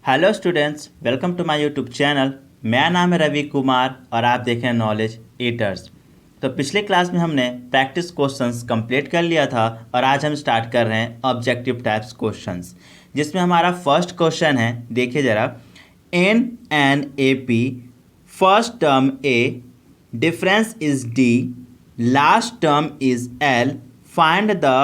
Hello students, welcome to my YouTube channel. मेरा नाम है रवि कुमार और आप देख रहे हैं नॉलेज ईटर्स। तो पिछले क्लास में हमने प्रैक्टिस क्वेश्चंस कंप्लीट कर लिया था और आज हम स्टार्ट कर रहे हैं ऑब्जेक्टिव टाइप्स क्वेश्चंस, जिसमें हमारा फर्स्ट क्वेश्चन है। देखिए ज़रा, in an A P first term a, difference is d, last term is l, find the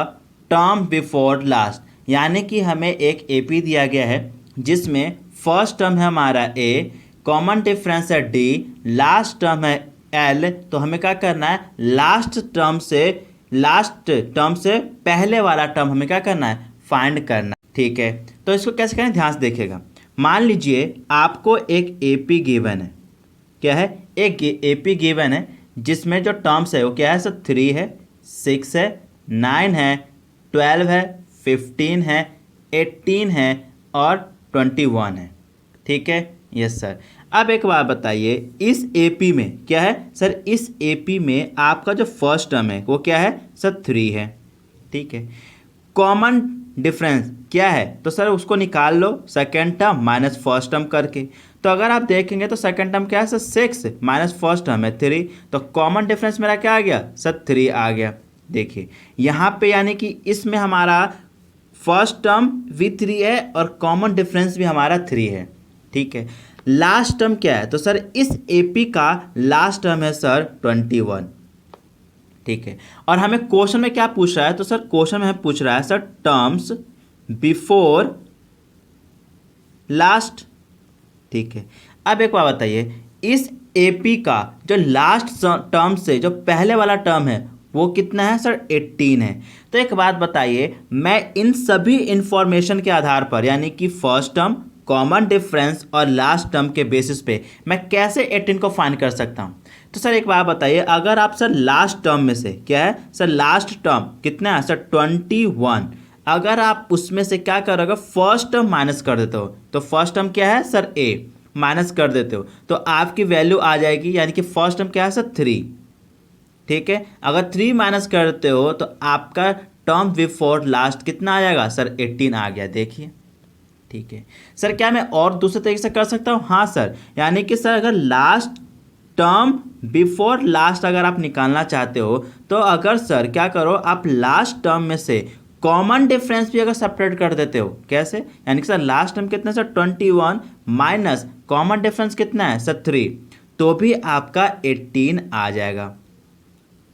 term before last. यानी कि हमें एक ए पी दिया गया है जिसमें फर्स्ट टर्म है हमारा ए, कॉमन डिफरेंस है डी, लास्ट टर्म है एल। तो हमें क्या करना है, लास्ट टर्म से पहले वाला टर्म हमें क्या करना है, फाइंड करना है। ठीक है, तो इसको कैसे करें, ध्यान से देखिएगा। मान लीजिए आपको एक एपी गिवन है। क्या है, एक एपी गिवन है जिसमें जो टर्म्स है वो क्या है सर, 3 है, 6 है, 9 है, 12 है, 15 है, 18 है और 21 है। ठीक है, यस सर। अब एक बात बताइए, इस एपी में क्या है सर, इस एपी में आपका जो फर्स्ट टर्म है वो क्या है सर, 3 है। ठीक है, कॉमन डिफरेंस क्या है, तो सर उसको निकाल लो, second term minus first term करके। तो अगर आप देखेंगे तो सेकेंड टर्म क्या है सर, 6 माइनस फर्स्ट टर्म है 3, तो कॉमन डिफरेंस मेरा क्या आ गया सर, 3 आ गया। देखिए यहाँ पे यानी कि इसमें हमारा फर्स्ट टर्म भी 3 है और कॉमन डिफरेंस भी हमारा 3 है। ठीक है, लास्ट टर्म क्या है, तो सर इस एपी का लास्ट टर्म है सर 21। ठीक है, और हमें क्वेश्चन में क्या पूछ रहा है, तो सर क्वेश्चन में हमें पूछ रहा है सर टर्म्स बिफोर लास्ट। ठीक है, अब एक बात बताइए, इस एपी का जो लास्ट टर्म से जो पहले वाला टर्म है वो कितना है सर, 18 है। तो एक बात बताइए, मैं इन सभी इंफॉर्मेशन के आधार पर यानी कि फर्स्ट टर्म, कॉमन डिफरेंस और लास्ट टर्म के बेसिस पे मैं कैसे 18 को फाइंड कर सकता हूँ। तो सर एक बात बताइए, अगर आप सर लास्ट टर्म में से क्या है सर, लास्ट टर्म कितना है सर 21, अगर आप उसमें से क्या करोगे, फर्स्ट टर्म माइनस कर देते हो, तो फर्स्ट टर्म क्या है सर ए, माइनस कर देते हो तो आपकी वैल्यू आ जाएगी, यानी कि फर्स्ट टर्म क्या है सर 3। ठीक है, अगर 3 माइनस करते हो तो आपका टर्म बिफोर लास्ट कितना आ जाएगा सर, 18 आ गया। देखिए, ठीक है सर, क्या मैं और दूसरे तरीके से कर सकता हूँ, हाँ सर, यानी कि सर अगर लास्ट टर्म बिफोर लास्ट अगर आप निकालना चाहते हो तो अगर सर क्या करो, आप लास्ट टर्म में से कॉमन डिफरेंस भी अगर सेपरेट कर देते हो, कैसे, यानी कि सर लास्ट टर्म कितना सर 21 माइनस कॉमन डिफरेंस कितना है सर 3, तो भी आपका 18 आ जाएगा।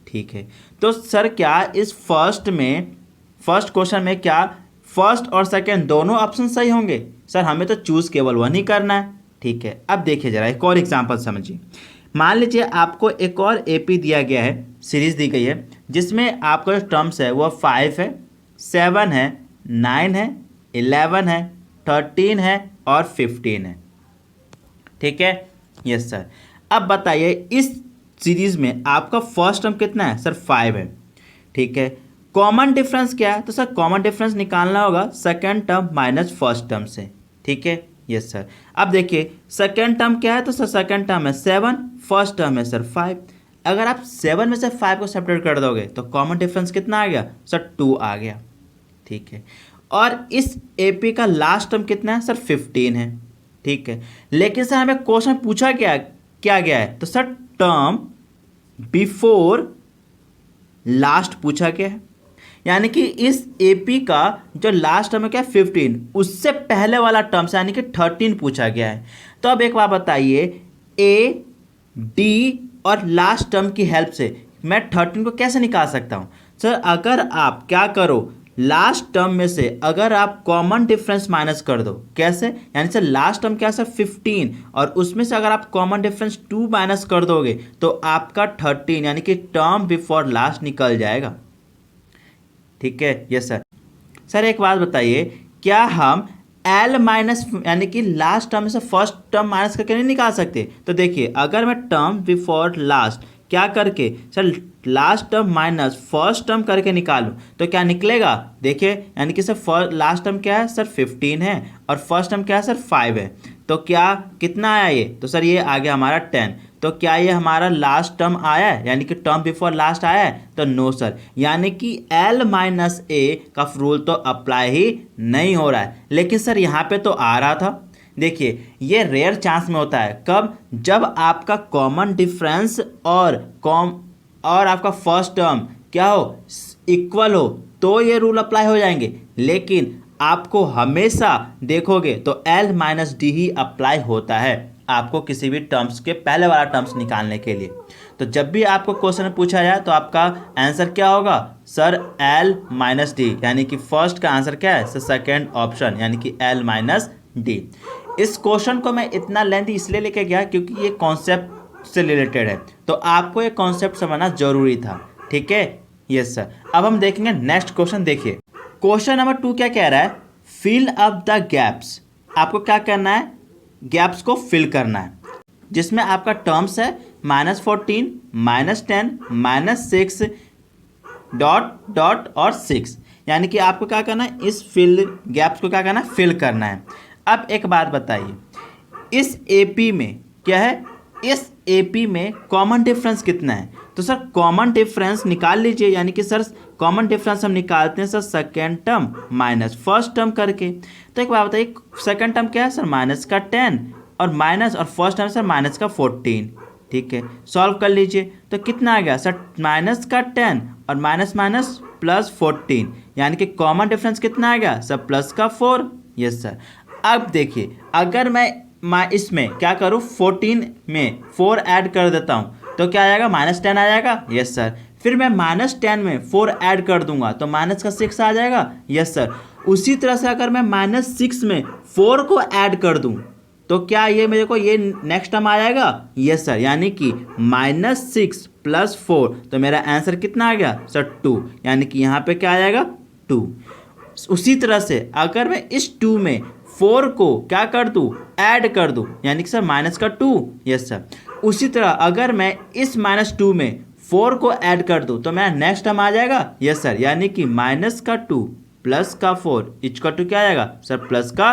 ठीक है, तो सर क्या इस फर्स्ट क्वेश्चन में क्या फर्स्ट और सेकंड दोनों ऑप्शन सही होंगे, सर हमें तो चूज केवल 1 ही करना है। ठीक है, अब देखिए जरा एक और एग्जांपल समझिए। मान लीजिए आपको एक और एपी दिया गया है, सीरीज दी गई है जिसमें आपका जो टर्म्स है वो 5 है, 7 है, 9 है, 11 है, 13 है और 15 है। ठीक है, यस सर। अब बताइए इस सीरीज में आपका फर्स्ट टर्म कितना है सर, 5 है। ठीक है, कॉमन डिफरेंस क्या है, तो सर कॉमन डिफरेंस निकालना होगा second term minus first term से। ठीक है, यस सर। अब देखिए सेकंड टर्म क्या है, तो सर सेकंड टर्म है 7, फर्स्ट टर्म है सर 5। अगर आप 7 में से 5 को सेपरेट कर दोगे तो कॉमन डिफरेंस कितना आ गया सर, 2 आ गया। ठीक है, और इस एपी का लास्ट टर्म कितना है सर, 15 है। ठीक है, लेकिन सर हमें क्वेश्चन पूछा क्या गया है, तो सर टर्म बिफोर लास्ट पूछा गया है, यानी कि इस एपी का जो लास्ट टर्म है क्या 15, उससे पहले वाला टर्म से यानी कि 13 पूछा गया है। तो अब एक बात बताइए, ए डी और लास्ट टर्म की हेल्प से मैं 13 को कैसे निकाल सकता हूं। सर अगर आप क्या करो, लास्ट टर्म में से अगर आप कॉमन डिफरेंस माइनस कर दो, कैसे, यानी सर लास्ट टर्म क्या है सर 15 और उसमें से अगर आप कॉमन डिफरेंस 2 माइनस कर दोगे तो आपका 13 यानी कि टर्म बिफोर लास्ट निकल जाएगा। ठीक है, यस सर। सर एक बात बताइए, क्या हम एल माइनस यानी कि लास्ट टर्म में से फर्स्ट टर्म माइनस करके नहीं निकाल सकते। तो देखिए अगर मैं टर्म बिफोर लास्ट क्या करके sir last term minus first term करके निकालूं तो क्या निकलेगा, देखिए यानी कि सर लास्ट टर्म क्या है सर 15 है और फर्स्ट टर्म क्या है सर 5 है। तो क्या कितना आया ये, तो सर ये आ गया हमारा 10। तो क्या ये हमारा लास्ट टर्म आया है, यानी कि टर्म बिफोर लास्ट आया है, तो नो सर, यानी कि एल माइनस ए का रूल तो अप्लाई ही नहीं हो रहा है। लेकिन सर यहाँ पे तो आ रहा था, देखिए ये रेयर चांस में होता है, कब? जब आपका कॉमन डिफरेंस और आपका फर्स्ट टर्म क्या हो, इक्वल हो, तो ये रूल अप्लाई हो जाएंगे। लेकिन आपको हमेशा देखोगे तो एल माइनस डी ही अप्लाई होता है आपको किसी भी टर्म्स के पहले वाला टर्म्स निकालने के लिए। तो जब भी आपको क्वेश्चन में पूछा जाए तो आपका आंसर क्या होगा सर? एल माइनस डी, यानी कि फर्स्ट का आंसर क्या है सर? सेकेंड ऑप्शन, यानी कि एल माइनस डी। इस क्वेश्चन को मैं इतना लेंथ इसलिए लेके गया क्योंकि ये कॉन्सेप्ट से रिलेटेड है, तो आपको ये कॉन्सेप्ट समझना जरूरी था, ठीक है? Yes sir. अब हम देखेंगे नेक्स्ट क्वेश्चन। देखिए क्वेश्चन नंबर 2 क्या कह रहा है? Fill up the gaps. आपको क्या करना है? गैप्स को फिल करना है, जिसमें आपका टर्म्स है -14, -10, -6 डॉट डॉट और 6, यानी कि आपको क्या करना है? इस फिल गैप्स को क्या करना है? फिल करना है। अब एक बात बताइए, इस एपी में क्या है? इस एपी में कॉमन डिफरेंस कितना है? तो सर कॉमन डिफरेंस निकाल लीजिए, यानी कि सर कॉमन डिफरेंस हम निकालते हैं sir second term minus first term करके। तो एक बात बताइए, सेकेंड टर्म क्या है सर? माइनस का 10 और माइनस, और फर्स्ट टर्म सर माइनस का 14, ठीक है? सॉल्व कर लीजिए तो कितना आ गया सर? माइनस का 10 और माइनस माइनस प्लस 14, यानी कि कॉमन डिफरेंस कितना आ गया सर? प्लस का 4। Yes sir. अब देखिए अगर मैं इसमें क्या करूँ? 14 में 4 ऐड कर देता हूँ तो क्या आ जाएगा? -10 आ जाएगा। Yes sir. फिर मैं -10 में 4 ऐड कर दूंगा तो माइनस का 6 आ जाएगा। Yes sir. उसी तरह से अगर मैं -6 में 4 को ऐड कर दूं तो क्या ये मेरे को ये नेक्स्ट टर्म आ जाएगा? Yes sir. यानी कि -6 + 4, तो मेरा आंसर कितना आ गया सर? 2, यानी कि यहाँ पे क्या आ जाएगा? 2। उसी तरह से अगर मैं इस 2 में 4 को क्या कर दूं? ऐड कर दूं, यानी कि सर माइनस का 2। Yes sir. उसी तरह अगर मैं इस -2 में 4 को ऐड कर दूं तो मेरा नेक्स्ट टर्म आ जाएगा। Yes sir. यानी कि -2 + का 4 इक्वल टू क्या आ जाएगा सर? प्लस का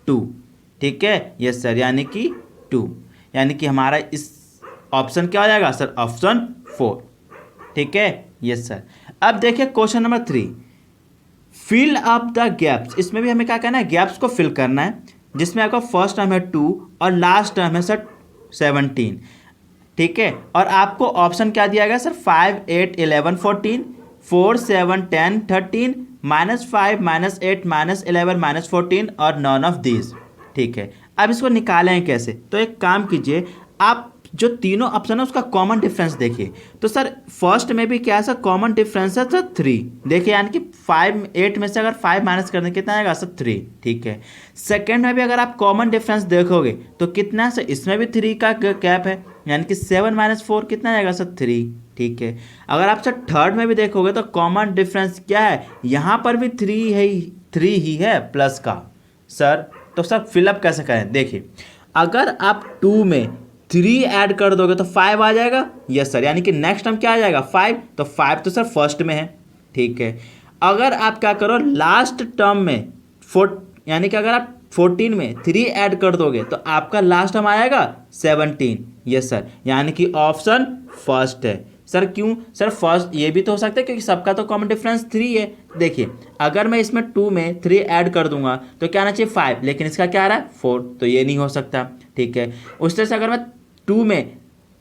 2, ठीक है? Yes sir. यानी कि 2, यानी कि हमारा इस ऑप्शन क्या हो जाएगा सर? ऑप्शन 4, ठीक है? Yes sir. अब देखिए question number 3, fill up the gaps. इसमें भी हमें क्या करना है? गैप्स को फिल करना है, जिसमें आपका फर्स्ट टर्म है 2 और लास्ट टर्म है सर 17, ठीक है? और आपको ऑप्शन क्या दिया गया सर? 5, 8, 11, 14, 4, 7, 10, 13, -5, -8, -11, -14 और नॉन ऑफ दिस, ठीक है? अब इसको निकालें कैसे? तो एक काम कीजिए, आप जो तीनों ऑप्शन है उसका कॉमन डिफरेंस देखिए। तो सर फर्स्ट में भी क्या है सर? कॉमन डिफरेंस है सर 3, देखिए, यानी कि 5, 8 में से अगर 5 माइनस कर दें कितना आएगा सर? 3, ठीक है? सेकंड में भी अगर आप कॉमन डिफरेंस देखोगे तो कितना है सर? इसमें भी 3 का गैप है, यानी कि 7 - 4 कितना आएगा सर? 3, ठीक है? अगर आप सर थर्ड में भी देखोगे तो कॉमन डिफरेंस क्या है? यहाँ पर भी 3 है, 3 ही है प्लस का सर। तो सर फिलअप कैसे करें? देखिए अगर आप 2 में 3 ऐड कर दोगे तो 5 आ जाएगा। Yes sir. यानी कि नेक्स्ट टर्म क्या आ जाएगा? 5, तो 5 तो सर फर्स्ट में है, ठीक है? अगर आप क्या करो लास्ट टर्म में 4, यानी कि अगर आप 14 में 3 ऐड कर दोगे तो आपका लास्ट टर्म आएगा 17। Yes sir. यानी कि ऑप्शन फर्स्ट है सर। क्यों सर फर्स्ट? ये भी तो हो सकता है क्योंकि सबका तो कॉमन डिफरेंस 3 है। देखिए अगर मैं इसमें 2 में 3 ऐड कर दूंगा तो क्या आना चाहिए? 5, लेकिन इसका क्या आ रहा है? 4, तो ये नहीं हो सकता, ठीक है? उस तरह से अगर मैं 2 में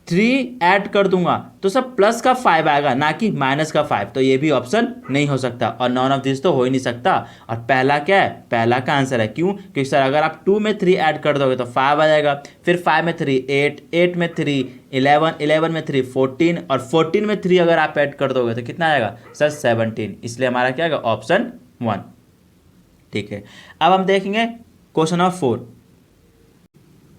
3 ऐड कर दूंगा तो सब प्लस का 5 आएगा, ना कि माइनस का 5, तो ये भी ऑप्शन नहीं हो सकता और नॉन ऑफ दिस तो हो ही नहीं सकता। और पहला क्या है? पहला का आंसर है। क्यों? क्योंकि सर अगर आप 2 में 3 ऐड कर दोगे तो 5 आ जाएगा, फिर 5 में 3 8, 8 में 3 11, 11 में 3 14 और 14 में 3 अगर आप ऐड कर दोगे तो कितना आएगा सर? 17। इसलिए हमारा क्या आएगा? ऑप्शन 1, ठीक है? अब हम देखेंगे क्वेश्चन नंबर 4।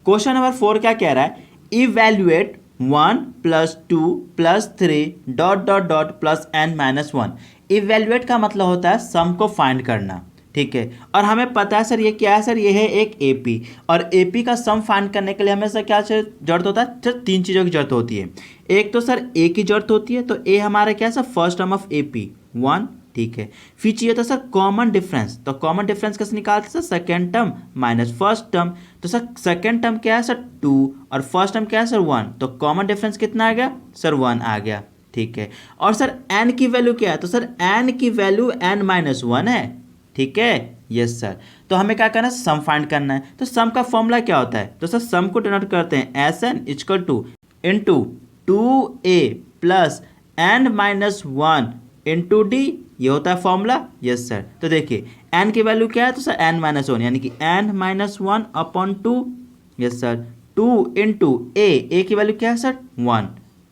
क्वेश्चन नंबर 4 क्या कह रहा है? Evaluate 1 + 2 + 3 dot dot dot plus n - 1। Evaluate का मतलब होता है सम को फाइंड करना, ठीक है? और हमें पता है सर ये क्या है सर? ये है एक एपी, और एपी का सम फाइंड करने के लिए हमें सर क्या जरूरत होता है सर? 3 चीज़ों की जरूरत होती है। एक तो सर ए की जरूरत होती है, तो ए हमारा क्या है sir? First term of AP 1, ठीक है? फिर चाहिए था सर कॉमन डिफरेंस, तो कॉमन डिफरेंस कैसे निकालते sir? Second term minus first term, तो सर सेकेंड टर्म क्या है सर? 2 और फर्स्ट टर्म क्या है सर? 1, तो कॉमन डिफरेंस कितना आ गया सर? 1 आ गया, ठीक है? और सर एन की वैल्यू क्या है? तो सर एन की वैल्यू n - 1 है, ठीक है? Yes sir. तो हमें क्या करना है, सम फाइंड करना है। तो सम का फॉर्मूला क्या होता है, तो सर सम को डिनोट करते हैं S n equal to into 2a plus n minus 1 into डी, ये होता है फॉर्मूला। Yes sir. तो देखिए n की वैल्यू क्या है, तो सर n माइनस 1 यानी कि n minus 1 upon 2। Yes sir. 2 into a की वैल्यू क्या है सर 1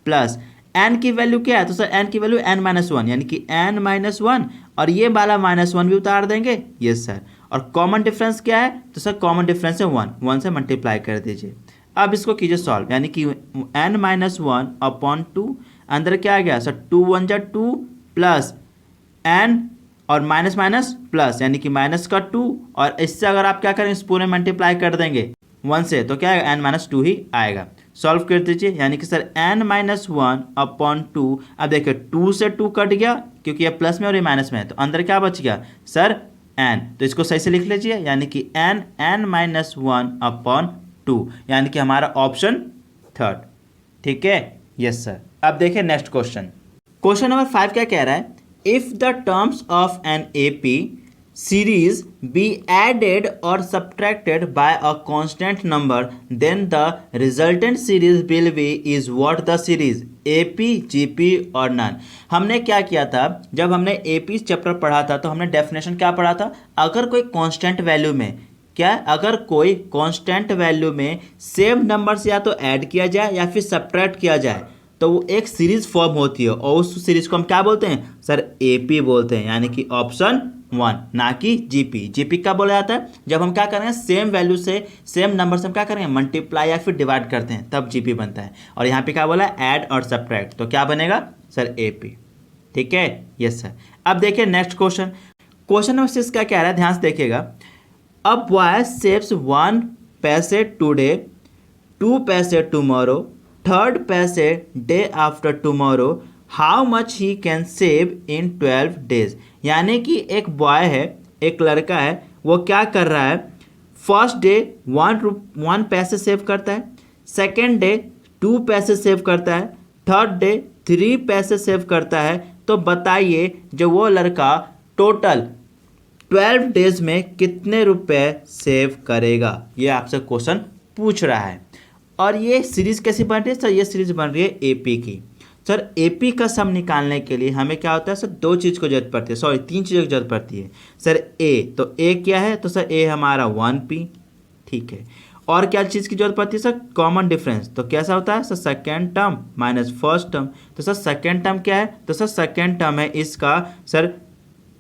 प्लस n की वैल्यू क्या है, तो सर n की वैल्यू n माइनस 1 यानी कि n माइनस 1, और ये वाला माइनस 1 भी उतार देंगे। Yes sir. और कॉमन डिफरेंस क्या है, तो सर कॉमन डिफरेंस है 1 से मल्टीप्लाई कर दीजिए। अब इसको कीजिए सॉल्व, यानी कि n माइनस 1 अपॉन 2, अंदर क्या आ गया सर 2 1 जा 2 प्लस n और माइनस माइनस प्लस यानी कि माइनस का 2, और इससे अगर आप क्या करें इस पूरे मल्टीप्लाई कर देंगे 1 से, तो क्या आएगा n माइनस 2 ही आएगा। सॉल्व कर दीजिए, यानी कि सर n माइनस 1 अपॉन 2। अब देखिए 2 से 2 कट गया क्योंकि ये प्लस में और ये माइनस में है, तो अंदर क्या बच गया सर n, तो इसको सही से लिख लीजिए, यानी कि n माइनस 1 अपॉन 2, यानी कि हमारा ऑप्शन थर्ड। ठीक है। Yes sir. अब देखिए नेक्स्ट क्वेश्चन, क्वेश्चन नंबर 5 क्या कह रहा है, if the terms of an AP series be added or subtracted by a constant number, then the resultant series will be is what the series AP, GP और none। हमने क्या किया था, जब हमने AP चैप्टर पढ़ा था तो हमने डेफिनेशन क्या पढ़ा था, अगर कोई कांस्टेंट वैल्यू में क्या, अगर कोई कांस्टेंट वैल्यू में सेम नंबर से या तो ऐड किया जाए या फिर सब्ट्रैक्ट किया जाए तो वो एक सीरीज फॉर्म होती है, और उस सीरीज को हम क्या बोलते हैं सर AP बोलते हैं, यानी कि ऑप्शन 1, ना कि जीपी। जीपी कब बोला जाता है, जब हम क्या करेंगे सेम वैल्यू से सेम नंबर से हम क्या करेंगे मल्टीप्लाई या फिर डिवाइड करते हैं, तब जीपी बनता है। और यहाँ पे क्या बोला ऐड और सब्ट्रैक्ट, तो क्या बनेगा सर एपी। ठीक है। Yes sir. अब देखिए नेक्स्ट क्वेश्चन, क्वेश्चन नंबर 6 क्या कह रहा है, ध्यान से देखिएगा। अब बॉय सेव्स 1 पैसे टुडे, 2 पैसे टुमारो, 3rd पैसे day after tomorrow, how much he can save in 12 days. यानी कि एक बॉय है, एक लड़का है, वो क्या कर रहा है, फर्स्ट डे 1 पैसे सेव करता है, सेकेंड डे 2 पैसे सेव करता है, थर्ड डे 3 पैसे सेव करता है। तो बताइए जो वो लड़का टोटल 12 डेज में कितने रुपए सेव करेगा, ये आपसे क्वेश्चन पूछ रहा है। और ये सीरीज कैसी बन रही है सर, ये सीरीज बन रही है एपी की। सर एपी का सम निकालने के लिए हमें क्या होता है सर, 2 चीज़ को जरूरत पड़ती है, सॉरी 3 चीज़ों की जरूरत पड़ती है सर। ए, तो ए क्या है, तो सर ए हमारा 1p। ठीक है। और क्या चीज़ की जरूरत पड़ती है सर, कॉमन डिफरेंस। तो कैसा होता है sir second term minus first term. तो सर सेकेंड टर्म क्या है, तो सर सेकेंड टर्म है इसका सर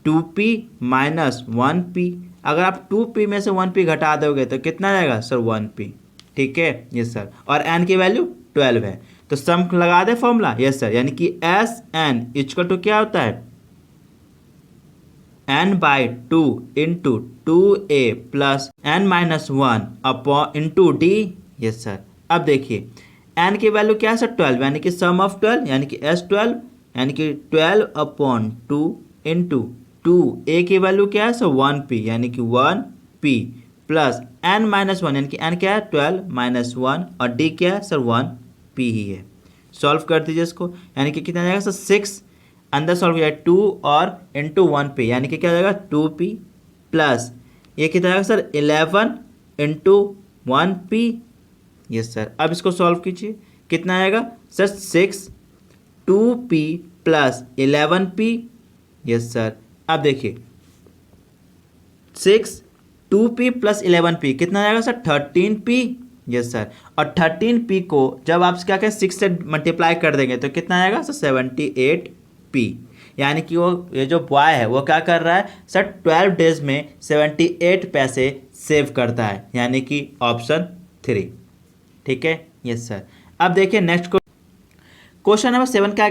2p माइनस 1p। अगर आप 2p में से 1p घटा दोगे तो कितना जाएगा सर 1p। ठीक है। Yes sir. और n की वैल्यू 12 है, तो सम लगा दे फॉर्मूला। Yes sir. यानी कि एस एन इक्वल टू क्या होता है n by 2 into 2a plus n minus 1 upon into D. Yes sir. अब देखिए n की वैल्यू क्या है सर 12, यानी कि सम ऑफ 12 यानी कि S12, यानी कि 12 अपॉन 2 इंटू 2a की वैल्यू क्या है सर 1p, यानी कि 1p प्लस n माइनस 1 यानी कि n क्या है 12 माइनस 1, और d क्या है सर 1p ही है। सॉल्व कर दीजिए इसको, यानी कि कितना जाएगा सर 6, अंदर सॉल्व किया 2 और इंटू 1p, यानी कि क्या जाएगा 2p प्लस ये कितना जाएगा sir 11 into 1p। Yes sir. अब इसको सॉल्व कीजिए, कितना आएगा sir 6 2p plus 11p। Yes sir. अब देखिए 6 2p प्लस 11p कितना आएगा सर 13p। Yes sir. और 13p को जब आप क्या कहें 6 से मल्टीप्लाई कर देंगे तो कितना आएगा सर 78p। यानी कि वो ये जो बॉय है वो क्या कर रहा है सर 12 डेज में 78 पैसे सेव करता है, यानी कि ऑप्शन 3। ठीक है। Yes sir. अब देखिए नेक्स्ट क्वेश्चन नंबर 7 क्या,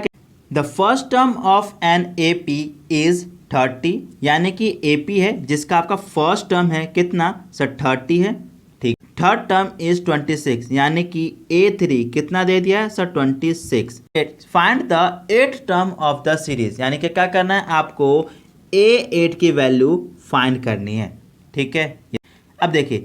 the first term of an AP is 30, यानी कि एपी है जिसका आपका फर्स्ट टर्म है कितना सर 30 है। ठीक। थर्ड टर्म इज 26, यानी कि A3 कितना दे दिया है sir 26। Find the 8th term of the series, यानी कि क्या करना है आपको A8 की वैल्यू फाइंड करनी है। ठीक है। अब देखिए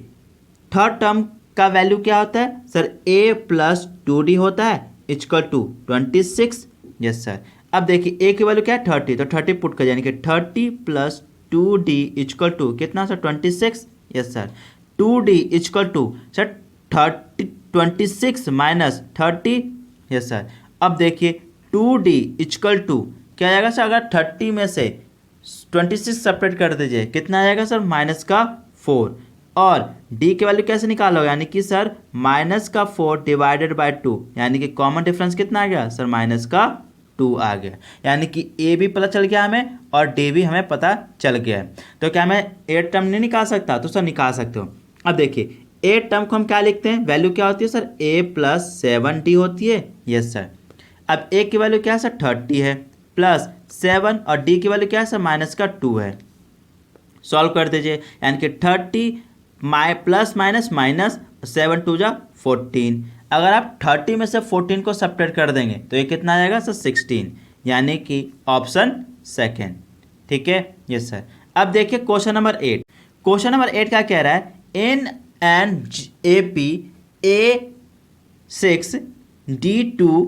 थर्ड टर्म का वैल्यू क्या होता है सर A प्लस 2D होता है इक्वल टू 26। Yes sir. अब देखिए A की वैल्यू क्या है 30, तो 30 पुट कर, यानी कि 30 प्लस 2D इक्वल टू कितना sir 26। Yes sir 2d equal to sir 26 minus 30, yes sir. अब देखिए 2d इक्वल टू क्या आएगा सर, अगर 30 में से 26 सेपरेट कर दीजिए कितना आएगा सर, माइनस का 4। और d की वैल्यू कैसे निकालोगे, यानी कि सर माइनस का 4 डिवाइडेड बाय 2, यानी कि कॉमन डिफरेंस कितना आ गया सर, माइनस का 2 आ गया। यानी कि a भी पता चल गया हमें और d भी हमें पता चल गया है। तो क्या मैं 8 टर्म नहीं निकाल सकता, तो सर निकाल सकते हो। अब देखिए 8 टर्म को हम क्या लिखते हैं, वैल्यू क्या होती है सर, a प्लस 7d होती है, यस सर। अब a की वैल्यू क्या है सर 30 है, प्लस 7 और d की वैल्यू क्या है सर, माइनस का 2 है। सॉल्व कर दीजिए, यानी कि 30 प्लस माइनस माइनस 7 2 जा 14। अगर आप 30 में से 14 को सब्ट्रैक्ट कर देंगे तो ये कितना आएगा सर 16, यानी कि ऑप्शन सेकेंड। ठीक है, यस सर। अब देखिए क्वेश्चन नंबर 8। क्वेश्चन नंबर 8 क्या कह रहा है, in an A P A6 D2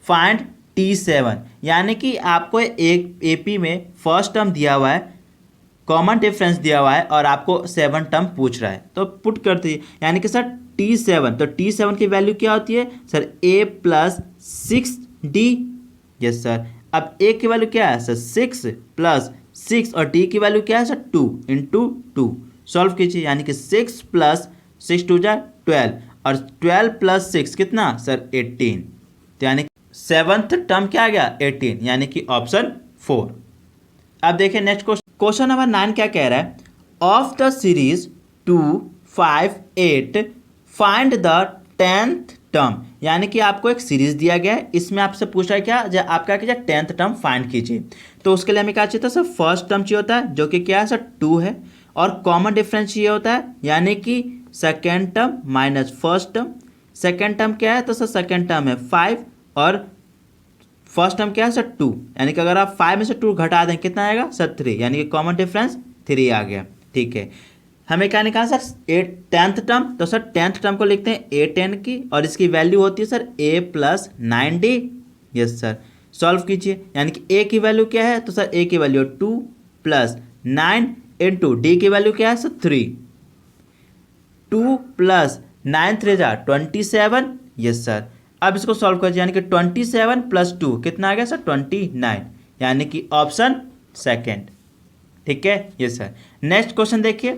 find T7, यानी कि आपको एक AP में फर्स्ट टर्म दिया हुआ है, कॉमन डिफरेंस दिया हुआ है और आपको 7 टर्म पूछ रहा है, तो पुट कर दीजिए, यानी कि सर T7, तो T7 की वैल्यू क्या होती है sir, A plus 6D, yes sir. अब A की वैल्यू क्या है सर 6 प्लस 6 और D की वैल्यू क्या है सर 2 इंटू 2। सॉल्व कीजिए, यानी कि 6 प्लस 6 2 जा 12 और 12 प्लस 6 कितना सर 18, तो यानी 7th टर्म क्या आ गया 18, यानी कि ऑप्शन 4। अब देखिए नेक्स्ट क्वेश्चन, क्वेश्चन नंबर 9 क्या कह रहा है, of the series 2 5 8 find the 10th term, यानी कि आपको एक सीरीज दिया गया है, इसमें आपसे पूछा है क्या, आप क्या कीजिए 10th टर्म फाइंड कीजिए। तो उसके लिए हमें क्या चाहिए था सर, फर्स्ट टर्म चाहिए होता है जो कि क्या है सर 2 है, और कॉमन डिफरेंस चाहिए होता है, यानी कि second term minus first term. Second term क्या है, तो सर सेकेंड टर्म है 5 और फर्स्ट टर्म क्या है सर 2, यानी कि अगर आप 5 में से 2 घटा दें कितना आएगा सर 3, यानी कि कॉमन डिफरेंस 3 आ गया। ठीक है, हमें क्या निकालना सर 10th टर्म, तो सर 10th टर्म को लिखते हैं A10 की और इसकी वैल्यू होती है sir A plus 9D, yes sir. Solve कीजिए, यानी कि A की वैल्यू क्या है, तो सर A की वैल्यू 2 प्लस 9 इंटू D की वैल्यू क्या है सर 3, 2 प्लस 9 3 जा 27, यस सर। अब इसको सॉल्व कीजिए, यानी कि 27 प्लस 2 कितना आ गया सर 29, यानी कि ऑप्शन सेकेंड। ठीक है, यस सर। नेक्स्ट क्वेश्चन देखिए,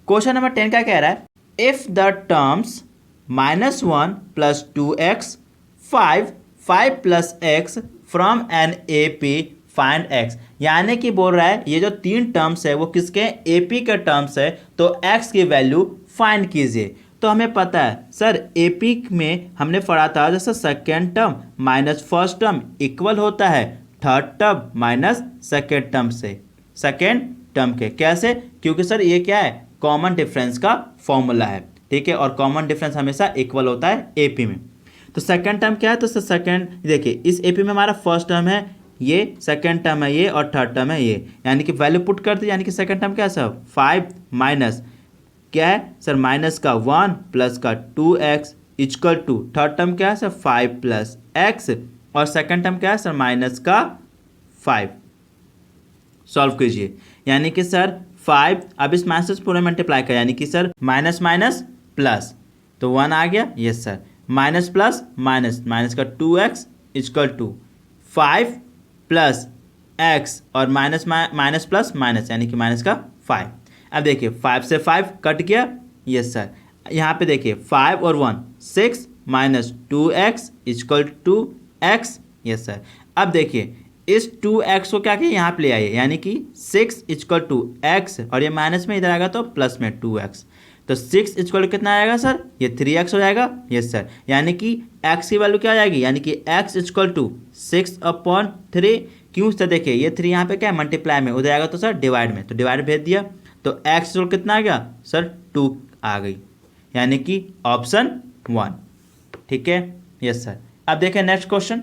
क्वेश्चन नंबर 10 क्या कह रहा है, if the terms -1 plus 2x 5 plus x from an AP find x, यानी कि बोल रहा है ये जो 3 टर्म्स है वो किसके AP के टर्म्स है, तो x की वैल्यू फाइंड कीजिए। तो हमें पता है सर AP में हमने पढ़ा था जैसे second term minus first term equal होता है third term minus second term से, सेकेंड टर्म के। कैसे, क्योंकि सर ये क्या है कॉमन डिफरेंस का फॉर्मूला है। ठीक है, और कॉमन डिफरेंस हमेशा इक्वल होता है AP में। तो सेकेंड टर्म क्या है, तो सेकेंड देखिए इस AP में हमारा फर्स्ट टर्म है ये, सेकेंड टर्म है ये और थर्ड टर्म है ये, यानी कि वैल्यू पुट कर दी, यानी कि सेकेंड टर्म क्या है सर 5 माइनस क्या है सर माइनस का 1 प्लस का 2x equal to third term क्या है सर 5 प्लस x और सेकेंड टर्म क्या है सर माइनस का 5। सॉल्व कीजिए, यानी कि सर 5 अब इस माइनस पूरे मल्टीप्लाई कर, यानी कि सर माइनस माइनस प्लस तो 1 आ गया, yes sir. Minus plus minus minus का 2x equal to 5 plus x और माइनस माइनस प्लस माइनस यानी कि माइनस का 5। अब देखिए 5 से 5 कट गया, यस सर। यहाँ पे देखिए 5 और 1 6 minus 2x equal to x, yes sir. अब देखिए इस 2x को क्या किया यहाँ पे ले आइए, यानी कि 6 इक्वल टू x और ये माइनस में इधर आएगा तो प्लस में 2x, तो 6 इक्वल कितना आएगा सर, ये 3x हो जाएगा, यस सर। यानी कि x की वैल्यू क्या आ जाएगी, यानी कि x इक्वल टू 6/3। क्यों सर, देखिए ये 3 यहाँ पे क्या है मल्टीप्लाई में, उधर आएगा तो सर डिवाइड में, तो डिवाइड भेज दिया, तो x इक्वल कितना आ गया सर 2 आ गई, यानी कि ऑप्शन 1। ठीक है, यस सर। अब देखें नेक्स्ट क्वेश्चन,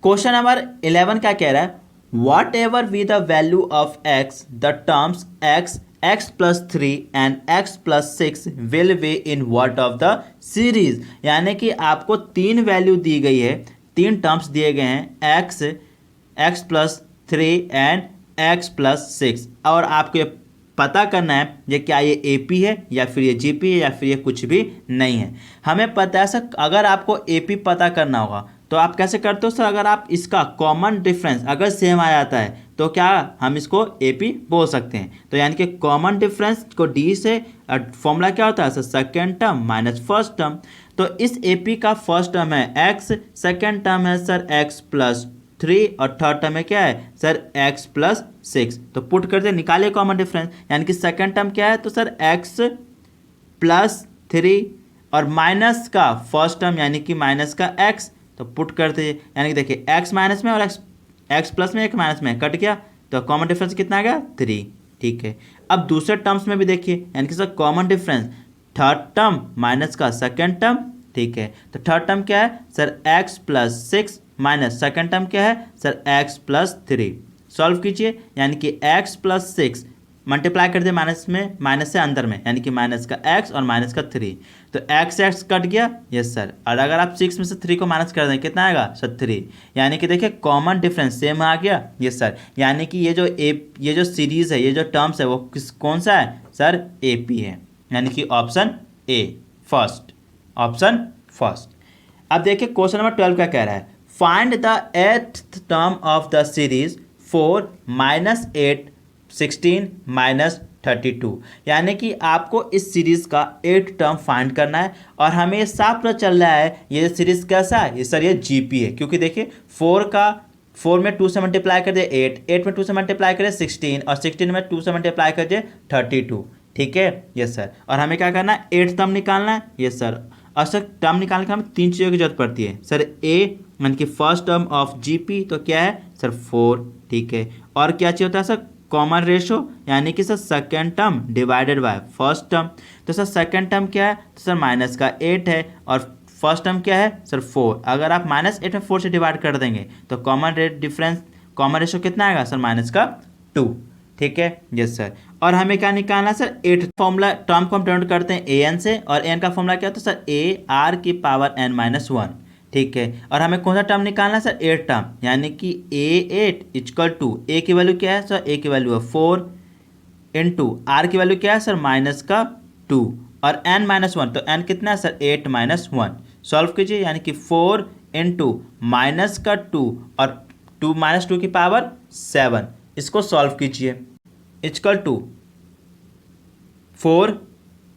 क्वेश्चन नंबर 11 क्या कह रहा है, what ever be the value of x the terms x plus 3 and x plus 6 will be in what of the series, यानी कि आपको 3 वैल्यू दी गई है, तीन टर्म्स दिए गए हैं x, x plus 3 and x plus 6, और आपको ये पता करना है ये क्या ये ए पी है या फिर ये जी पी है या फिर ये कुछ भी नहीं है। हमें पता है सर, अगर आपको ए पी पता करना होगा तो आप कैसे करते हो सर, अगर आप इसका कॉमन डिफरेंस अगर सेम आ जाता है तो क्या हम इसको ए पी बोल सकते हैं। तो यानी कि कॉमन डिफरेंस को डी से फॉर्मूला क्या होता है sir, second term minus first term. तो इस ए पी का फर्स्ट टर्म है एक्स, सेकेंड टर्म है सर एक्स प्लस 3 और थर्ड टर्म में क्या है सर एक्स प्लस 6। तो पुट करते निकालिए कॉमन डिफरेंस, यानी कि सेकेंड टर्म क्या है तो सर एक्स प्लस 3 और माइनस का फर्स्ट टर्म यानी कि माइनस का एक्स, तो पुट करते यानी कि देखिए एक्स माइनस में और एक्स प्लस में एक माइनस में कट गया, तो कॉमन डिफरेंस कितना आ गया 3। ठीक है, अब दूसरे टर्म्स में भी देखिए, यानी कि sir common difference third term minus का सेकेंड टर्म। ठीक है, तो थर्ड टर्म क्या है sir x plus 6 minus second term क्या है सर एक्स प्लस 3। सॉल्व कीजिए, यानी कि एक्स प्लस 6 मल्टीप्लाई कर दिया माइनस में, माइनस से अंदर में, यानी कि माइनस का एक्स और माइनस का 3, तो एक्स एक्स कट गया, यस सर। और अगर आप 6 में से 3 को माइनस कर दें कितना आएगा सर 3, यानी कि देखिए कॉमन डिफरेंस सेम आ गया, यस सर। यानी कि ये जो सीरीज़ है, ये जो टर्म्स है वो कौन सा है सर ए पी है, यानी कि option A first, option first. अब देखिए क्वेश्चन नंबर 12 क्या कह रहा है, find the th term of the series 4 minus 8 16 minus 32, यानी कि आपको इस सीरीज का 8 टर्म फाइंड करना है। और हमें ये साफ पता चल रहा है ये सीरीज कैसा है, ये सर ये जीपी है, क्योंकि देखिए 4 में 2 से मल्टीप्लाई कर दिए 8 में 2 से मल्टीप्लाई करिए 16 और 16 में 2 से मल्टीप्लाई कर दिए 32। ठीक है, यस सर। और हमें क्या करना है 8 टर्म निकालना है, यस सर। और सर टर्म निकालने के हमें 3 चीज़ों की जरूरत पड़ती है सर, ए यानी कि फर्स्ट टर्म ऑफ जीपी तो क्या है सर 4। ठीक है, और क्या चाहिए होता है सर कॉमन रेशो, यानी कि sir second term divided by first term. तो सर सेकेंड टर्म क्या है तो सर माइनस का 8 है और फर्स्ट टर्म क्या है सर 4। अगर आप -8 में 4 से डिवाइड कर देंगे तो कॉमन रेशो कितना आएगा सर माइनस का 2। ठीक है, यस सर। और हमें क्या निकालना है सर 8 फॉर्मूला टर्म को हम डिनोट करते हैं ए एन से, और एन का फॉर्मूला क्या होता है सर ए आर की पावर n माइनस 1। ठीक है, और हमें कौन सा टर्म निकालना है सर 8 टर्म, यानी कि A8 इक्वल टू ए की वैल्यू क्या है सर, ए की वैल्यू है 4 इंटू आर की वैल्यू क्या है सर माइनस का 2 और n माइनस 1, तो n कितना है सर 8 माइनस 1। सॉल्व कीजिए, यानी कि 4 इंटू माइनस का 2 और 2 माइनस 2 की पावर 7, इसको सॉल्व कीजिए इक्वल टू 4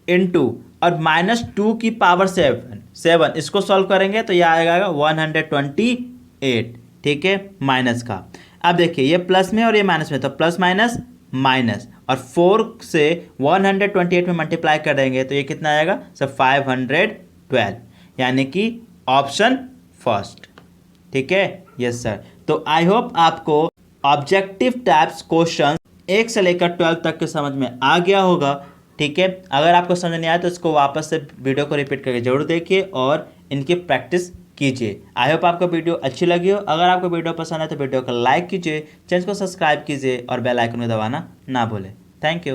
इंटू और -2 की पावर 7, इसको सॉल्व करेंगे तो यह आएगा 128। ठीक है, माइनस का। अब देखिए ये प्लस में और ये माइनस में, तो प्लस माइनस माइनस, और 4 से 128 में मल्टीप्लाई कर देंगे तो ये कितना आएगा सर 512, यानी कि ऑप्शन फर्स्ट। ठीक है, यस सर। तो आई होप आपको ऑब्जेक्टिव टाइप्स क्वेश्चन 1 से लेकर 12 तक के समझ में आ गया होगा। ठीक है, अगर आपको समझ नहीं आया तो इसको वापस से वीडियो को रिपीट करके जरूर देखिए और इनकी प्रैक्टिस कीजिए। आई होप आपको वीडियो अच्छी लगी हो। अगर आपको वीडियो पसंद है तो वीडियो को लाइक कीजिए, चैनल को सब्सक्राइब कीजिए और बेल आइकन को दबाना ना भूलें। Thank you.